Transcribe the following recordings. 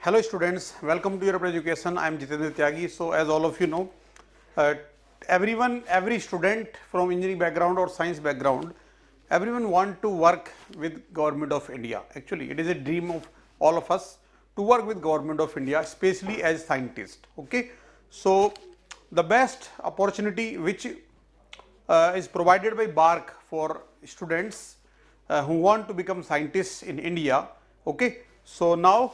Hello students, welcome to Europe Education. I am Jitendra Tyagi. So as all of you know, every student from engineering background or science background, everyone want to work with Government of India. Actually, it is a dream of all of us to work with Government of India, especially as scientists. Okay, so the best opportunity which is provided by BARC for students who want to become scientists in India. Okay, so now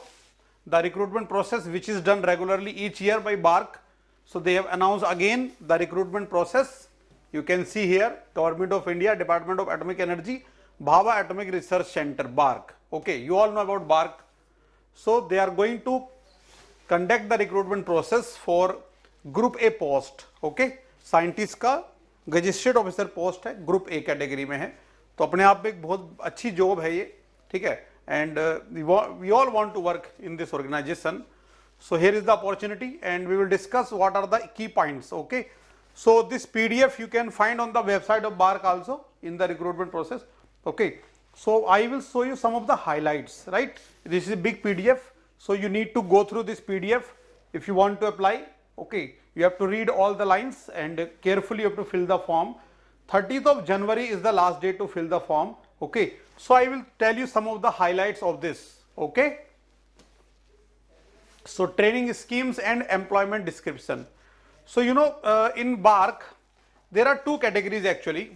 the recruitment process which is done regularly each year by BARC. So they have announced again the recruitment process. You can see here Government of India, Department of Atomic Energy, Bhabha Atomic Research Center, BARC. Okay, you all know about BARC. So they are going to conduct the recruitment process for group A post. Okay, scientist का गजिस्ट्रेट officer post है, group A category में है. तो अपने आप में एक बहुत अच्छी जॉब है ये. ठीक है, and we all want to work in this organisation. So here is the opportunity and we will discuss what are the key points. Okay, so this PDF you can find on the website of BARC also in the recruitment process. Okay, so I will show you some of the highlights, right? This is a big PDF, so you need to go through this PDF if you want to apply. Okay, you have to read all the lines and carefully you have to fill the form. 30th of January is the last day to fill the form. Okay, so I will tell you some of the highlights of this. Okay, so training schemes and employment description. So you know, in BARC there are two categories actually.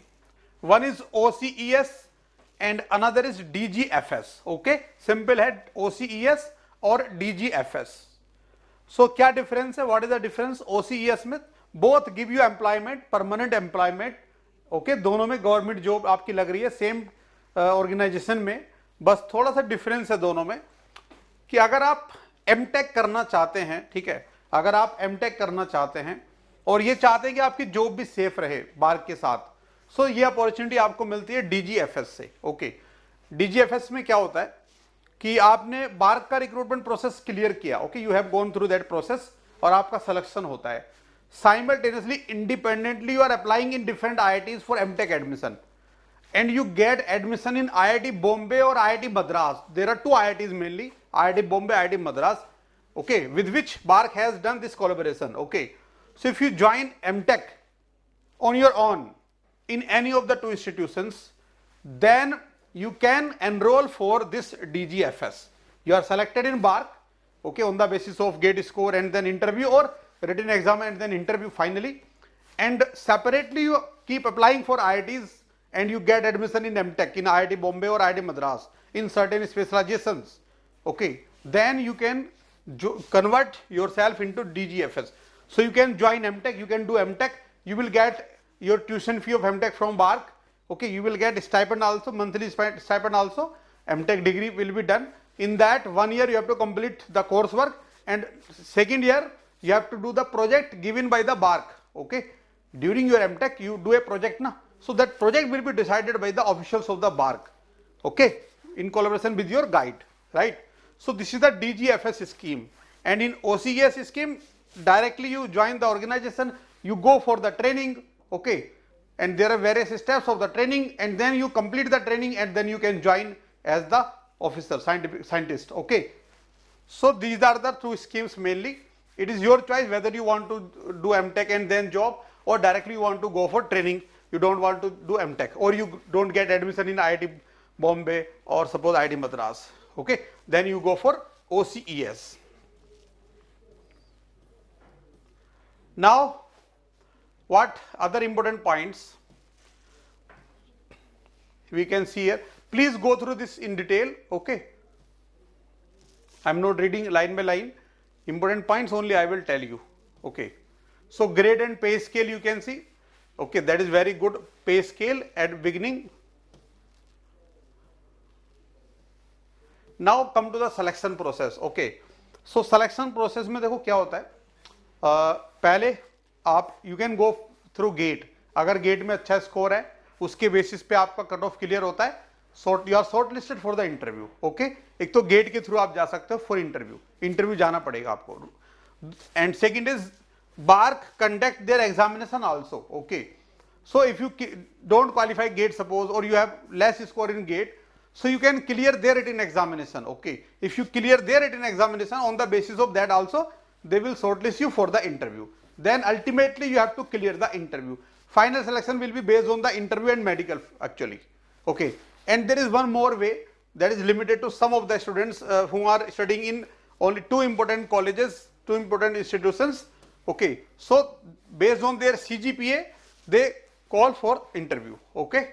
One is OCES and another is DGFS. Okay, simple है OCES और DGFS. So क्या difference है? What is the difference? OCES में both give you employment, permanent employment. Okay, दोनों में government job आपकी लग रही है सेम ऑर्गेनाइजेशन में. बस थोड़ा सा डिफरेंस है दोनों में कि अगर आप एमटेक करना चाहते हैं, ठीक है, अगर आप एमटेक करना चाहते हैं और ये चाहते हैं कि आपकी जॉब भी सेफ रहे बार्क के साथ, सो ये अपॉर्चुनिटी आपको मिलती है डीजीएफएस से. ओके, डीजीएफएस में क्या होता है कि आपने बार्क का रिक्रूटमेंट प्रोसेस क्लियर किया. Okay, you have gone through that process और आपका सिलेक्शन होता है. Simultaneously independently you are applying in different IITs for MTech admission and you get admission in IIT Bombay or IIT Madras. There are two IITs mainly, IIT Bombay, IIT Madras, okay, with which BARC has done this collaboration. Okay, so if you join MTech on your own in any of the two institutions, then you can enroll for this DGFS. You are selected in BARC, okay, on the basis of GATE score and then interview or written exam and then interview finally, and separately you keep applying for IITs and you get admission in MTech in IIT Bombay or IIT Madras in certain specializations. Okay, then you can convert yourself into DGFS. So you can join MTech, you can do MTech, you will get your tuition fee of MTech from BARC. Okay, you will get stipend also, monthly stipend also. MTech degree will be done. In that 1 year you have to complete the coursework and second year you have to do the project given by the BARC. Okay, during your MTech you do a project na. So that project will be decided by the officials of the BARC, okay, in collaboration with your guide, right? So this is the DGFS scheme, and in OCES scheme, directly you join the organization, you go for the training, okay, and there are various steps of the training, and then you complete the training, and then you can join as the officer, scientist, okay. So these are the two schemes mainly. It is your choice whether you want to do MTech and then job, or directly you want to go for training. You don't want to do MTech, or you don't get admission in IIT Bombay or suppose IIT Madras, okay, then you go for OCES. Now what other important points we can see here? Please go through this in detail. Okay, I am not reading line by line, important points only I will tell you. Okay, so grade and pay scale you can see. Okay, that is very good. Pay scale at beginning. Now come to the selection process. Okay, so selection process में देखो क्या होता है. पहले आप you can go through gate. अगर gate में अच्छा स्कोर है उसके बेसिस पे आपका कट ऑफ क्लियर होता है. You are short listed for the interview. Okay, एक तो गेट के थ्रू आप जा सकते हो फॉर इंटरव्यू जाना पड़ेगा आपको. And second is BARC conduct their examination also. Okay, so if you don't qualify GATE suppose, or you have less score in GATE, So you can clear their written examination. Okay, if you clear their written examination, on the basis of that also they will shortlist you for the interview. Then ultimately you have to clear the interview. Final selection will be based on the interview and medical actually. Okay, and there is one more way that is limited to some of the students who are studying in only two important colleges, two important institutions. Okay, so based on their CGPA they call for interview. Okay,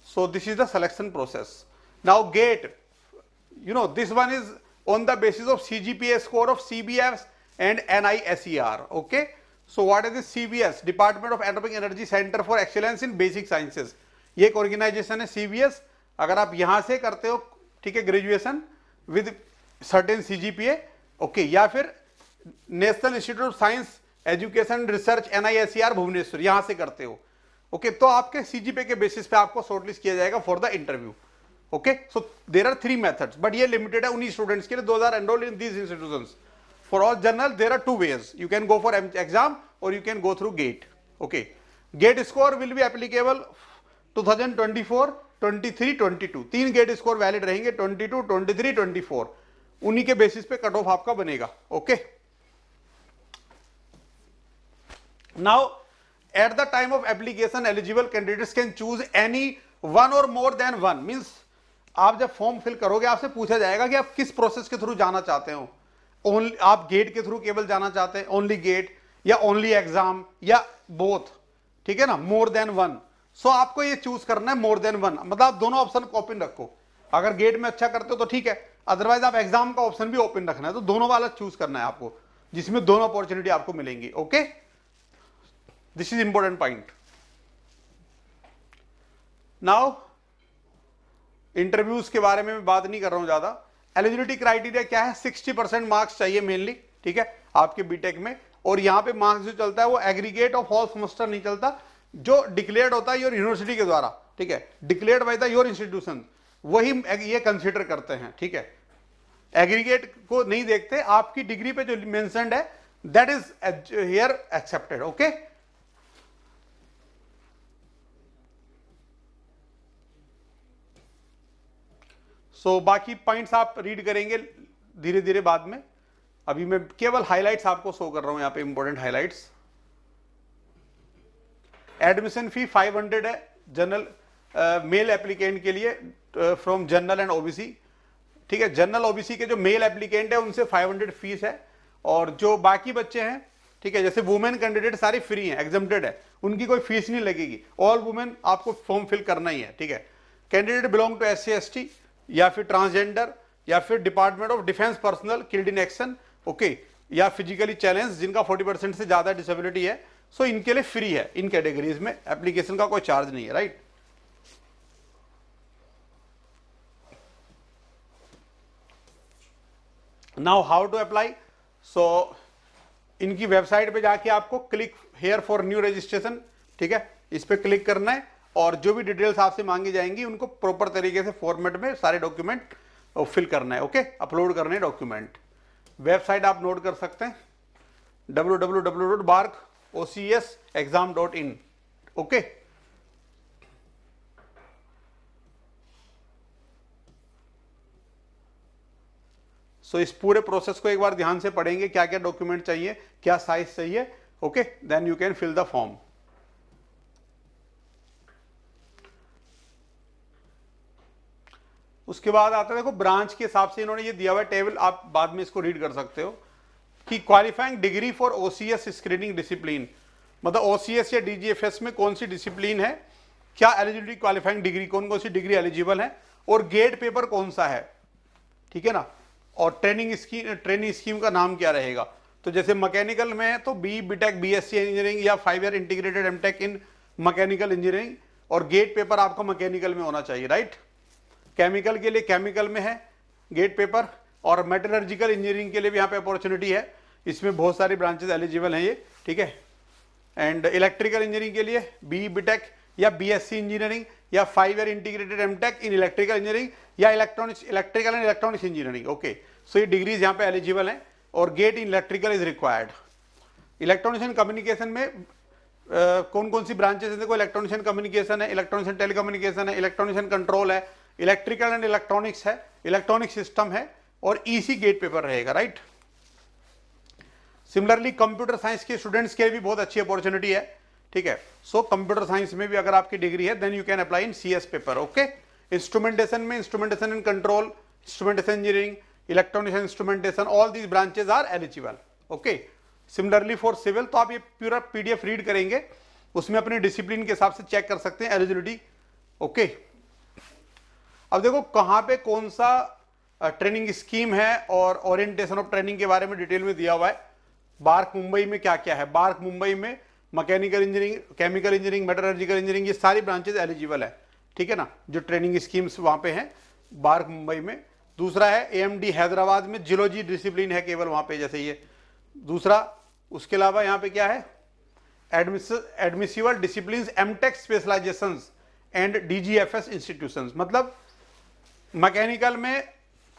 so this is the selection process. Now GATE, you know, this one is on the basis of CGPA score of CBS and NISER. Okay, so what is this CBS? Department of Atomic Energy Center for Excellence in Basic Sciences. ये एक organisation है CBS. अगर आप यहाँ से करते हो, ठीक है, graduation with certain CGPA, okay, या फिर national institute of science education research NISER Bhubaneswar, यहाँ से करते हो, ओके, तो आपके CGPA के बेसिस पे आपको शॉर्टलिस्ट किया जाएगा for the interview. Okay, so there are 3 methods, but ये लिमिटेड है उन्हीं स्टूडेंट्स के लिए, those are enrolled in these institutions. For all general, there are 2 ways. You can go for exam or you can go through GATE. Okay, GATE score will be applicable 2024, 23, 22. 3 GATE score valid रहेंगे, 22, 23, 24. उन्हीं के basis पे cut off आपका बनेगा. Okay. Now, at the time of application, eligible candidates can choose any one or more than one. Means आप जब form fill करोगे आपसे पूछा जाएगा कि आप किस प्रोसेस के थ्रू जाना चाहते हो. ओनली आप गेट के थ्रू केवल जाना चाहते हैं, ओनली गेट या ओनली एग्जाम या बोथ, ठीक है ना, मोर देन वन. सो आपको ये चूज करना है मोर देन वन, मतलब आप दोनों ऑप्शन को ओपन रखो. अगर गेट में अच्छा करते हो तो ठीक है, अदरवाइज आप एग्जाम का ऑप्शन भी ओपन रखना है, तो दोनों वाला चूज करना है आपको, जिसमें दोनों अपॉर्चुनिटी आपको मिलेंगी. Okay, this is important point. Now interviews के बारे में मैं बात नहीं कर रहा हूं ज्यादा. एलिजिबिलिटी क्राइटेरिया क्या है? 60% मार्क्स चाहिए मेनली, ठीक है, आपके बीटेक में. और यहाँ पे मार्क्स जो चलता है वो एग्रीगेट ऑफ ऑल सेमेस्टर नहीं चलता, जो डिक्लेयर्ड होता है योर यूनिवर्सिटी के द्वारा, ठीक है, declared by the your institution, वही ये कंसीडर करते हैं. ठीक है, एग्रीगेट को नहीं देखते. आपकी डिग्री पे जो मेंशन्ड है that is here accepted. Okay, so बाकी पॉइंट्स आप रीड करेंगे धीरे धीरे बाद में. अभी मैं केवल हाइलाइट्स आपको शो कर रहा हूं, यहां पे इंपॉर्टेंट हाइलाइट्स. एडमिशन फी 500 है जनरल मेल एप्लीकेंट के लिए फ्रॉम जनरल एंड ओबीसी. ठीक है, जनरल ओबीसी के जो मेल एप्लीकेंट है उनसे 500 फीस है. और जो बाकी बच्चे हैं, ठीक है, जैसे वुमेन कैंडिडेट सारी फ्री हैं, एग्जम्प्टेड है, उनकी कोई फीस नहीं लगेगी. ऑल वुमेन आपको फॉर्म फिल करना ही है. ठीक है, candidate belong to SC ST या फिर ट्रांसजेंडर या फिर department of defence personnel killed in action, okay, या फिजिकली चैलेंज जिनका 40% से ज्यादा डिसेबिलिटी है, सो इनके लिए फ्री है. इन कैटेगरीज में एप्लीकेशन का कोई चार्ज नहीं है. Right, now how to apply. So इनकी वेबसाइट पे जाके आपको click here for new registration, ठीक है, इस पे क्लिक करना है और जो भी डिटेल्स आपसे मांगी जाएंगी उनको प्रॉपर तरीके से फॉर्मेट में सारे डॉक्यूमेंट फिल करना है. ओके, अपलोड करने हैं डॉक्यूमेंट. वेबसाइट आप नोट कर सकते हैं www.barkocsexam.in. ओके, सो इस पूरे प्रोसेस को एक बार ध्यान से पढ़ेंगे, क्या क्या डॉक्यूमेंट चाहिए, क्या साइज चाहिए. Okay, then you can fill the form. उसके बाद आता है, देखो ब्रांच के हिसाब से इन्होंने ये दिया हुआ है टेबल, आप बाद में इसको रीड कर सकते हो कि qualifying degree for OCS screening discipline, मतलब OCS या DGFS में कौन सी डिसिप्लिन है, क्या एलिजिबिलिटी क्वालिफाइंग डिग्री, कौन कौन सी डिग्री एलिजिबल है, और गेट पेपर कौन सा है. ठीक है ना, और ट्रेनिंग स्कीम का नाम क्या रहेगा. तो जैसे मैकेनिकल में है तो BTech BSc इंजीनियरिंग या 5 ईयर इंटीग्रेटेड MTech इन मैकेनिकल इंजीनियरिंग, और गेट पेपर आपका मैकेनिकल में होना चाहिए. राइट, केमिकल के लिए केमिकल में है गेट पेपर, और मेटलर्जिकल इंजीनियरिंग के लिए भी यहाँ पे अपॉर्चुनिटी है. इसमें बहुत सारी ब्रांचेस एलिजिबल हैं ये. ठीक है, एंड इलेक्ट्रिकल इंजीनियरिंग के लिए BTech या BSc इंजीनियरिंग या 5 year integrated MTech in electrical engineering या electrical and electronics engineering. Okay, so ये डिग्रीज यहाँ पे एलिजिबल हैं, और GATE in electrical is required. Electronics and communication में कौन कौन सी ब्रांचेस हैं, देखो इलेक्ट्रॉनिक्स एंड कम्युनिकेशन है, इलेक्ट्रॉनिक्स एंड टेलीकम्युनिकेशन है, इलेक्ट्रॉनिक्स एंड कंट्रोल है, इलेक्ट्रिकल एंड इलेक्ट्रॉनिक्स है, इलेक्ट्रॉनिक सिस्टम है और ईसी गेट पेपर रहेगा, राइट। सिमिलरली कंप्यूटर साइंस के स्टूडेंट्स के लिए भी बहुत अच्छी अपॉर्चुनिटी है, ठीक है। सो कंप्यूटर साइंस में भी अगर आपकी डिग्री है then you can apply in CS paper, okay. Instrumentation में instrumentation and control, instrumentation engineering, electronics instrumentation, all these branches are eligible, okay. Similarly for civil, तो आप ये पूरा पीडीएफ रीड करेंगे, उसमें अपने डिसिप्लिन के हिसाब से चेक कर सकते हैं एलिजिबिलिटी, ओके। अब देखो कहां पे कौन सा ट्रेनिंग स्कीम है और ओरिएंटेशन ऑफ ट्रेनिंग के बारे में डिटेल में दिया हुआ है। बार्क मुंबई में क्या क्या है, बार्क मुंबई में mechanical engineering, chemical engineering, metallurgical engineering, ये सारी ब्रांचेज एलिजिबल है, ठीक है ना, जो ट्रेनिंग स्कीम्स वहां पे हैं बार्क मुंबई में। दूसरा है एएमडी हैदराबाद में, जियोलॉजी डिसिप्लिन है केवल वहां पे, जैसे ये दूसरा। उसके अलावा यहाँ पे क्या है, admissible discipline MTech specialisations and DGFS institutions, मतलब मैकेनिकल में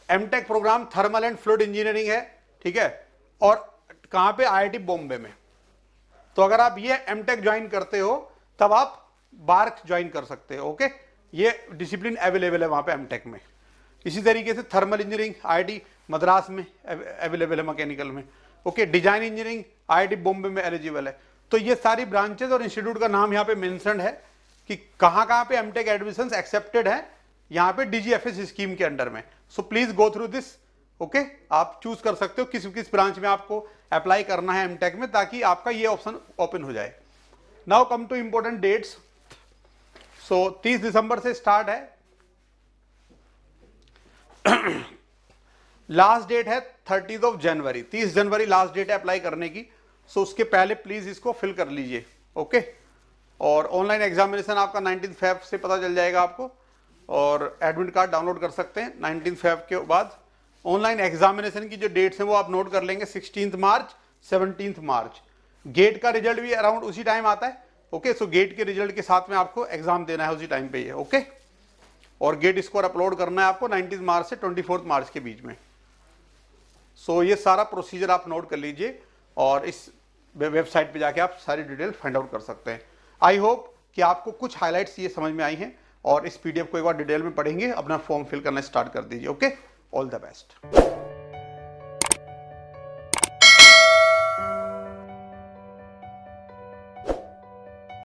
MTech programme thermal and fluid engineering है, ठीक है, और कहां पे, आईआईटी बॉम्बे में। तो अगर आप ये एमटेक ज्वाइन करते हो तब आप बार्क ज्वाइन कर सकते हो, ओके। ये डिसिप्लिन अवेलेबल है वहां पे एमटेक में। इसी तरीके से थर्मल इंजीनियरिंग आईआईटी मद्रास में अवेलेबल है मैकेनिकल में, okay. Design engineering IIT Bombay में एलिजिबल है। तो ये सारी ब्रांचेज और इंस्टीट्यूट का नाम यहाँ पे मेंशन है कि कहां पे एमटेक एडमिशंस एक्सेप्टेड है यहाँ पे डीजीएफएस स्कीम के अंडर में। So please go through this, okay. आप चूज कर सकते हो किस किस ब्रांच में आपको अप्लाई करना है एमटेक में, ताकि आपका ये ऑप्शन ओपन हो जाए। Now come to important dates. So 30 दिसंबर से स्टार्ट है, लास्ट डेट है 30 जनवरी, 30 जनवरी लास्ट डेट है अप्लाई करने की। सो उसके पहले प्लीज इसको फिल कर लीजिए, ओके। और ऑनलाइन एग्जामिनेशन आपका 19 फेब से पता चल जाएगा आपको, और एडमिट कार्ड डाउनलोड कर सकते हैं 19 फेब के बाद। ऑनलाइन एग्जामिनेशन की जो डेट्स हैं वो आप नोट कर लेंगे, 16 मार्च, 17 मार्च। गेट का रिजल्ट भी अराउंड उसी टाइम आता है, ओके। सो गेट के रिजल्ट के साथ में आपको एग्जाम देना है उसी टाइम पे ही, ओके। और गेट स्कोर अपलोड करना है आपको 19 मार्च से 24 मार्च के बीच में। सो ये सारा प्रोसीजर आप नोट कर लीजिए और इस वेबसाइट पे जाके आप सारी डिटेल फाइंड आउट कर सकते हैं। आई होप कि आपको कुछ हाइलाइट्स ये समझ में आई हैं, और इस पीडीएफ को एक बार डिटेल में पढ़ेंगे, अपना फॉर्म फिल करना स्टार्ट कर दीजिए, ओके। All the best.